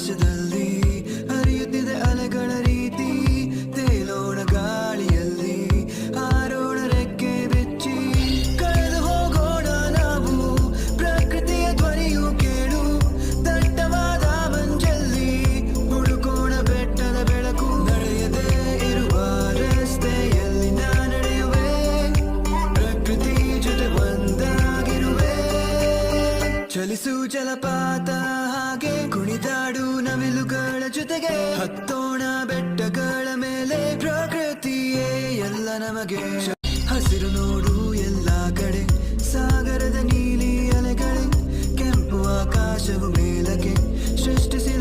ಆಕಾಶದಲ್ಲಿ ಹರಿಯುತ್ತಿದೆ ಅಲೆಗಳ ರೀತಿ, ತೇಲೋಣ ಗಾಳಿಯಲ್ಲಿ ಹಾರೋಣ ರೆಕ್ಕೆ ಬೆಚ್ಚಿ, ಕಳೆದು ಹೋಗೋಣ ನಾವು ಪ್ರಕೃತಿಯ ಧ್ವನಿಯು ಕೇಳು, ದಟ್ಟವಾದ ಮಂಜಲ್ಲಿ ಹುಡುಕೋಣ ಬೆಟ್ಟದ ಬೆಳಕು, ನಡೆಯದೇ ಇರುವ ರಸ್ತೆಯಲ್ಲಿ ನಾ ನಡೆಯುವೆ, ಪ್ರಕೃತಿ ಜೊತೆ ಒಂದಾಗಿರುವೆ, ಚಲಿಸು ಜಲಪಾತ ಹಾಗೆ ಕುಣಿದಾಡು ನವಿಲುಗಳ ಜೊತೆಗೆ, ಹತ್ತೋಣ ಬೆಟ್ಟಗಳ ಮೇಲೆ ಪ್ರಕೃತಿಯೇ ಎಲ್ಲ ನಮಗೆ, ಹಸಿರು ನೋಡು ಎಲ್ಲ ಕಡೆ ಸಾಗರದ ನೀಲಿ ಅಲೆಗಳೇ, ಕೆಂಪು ಆಕಾಶವು ಮೇಲಕ್ಕೆ ಸೃಷ್ಟಿಸಿ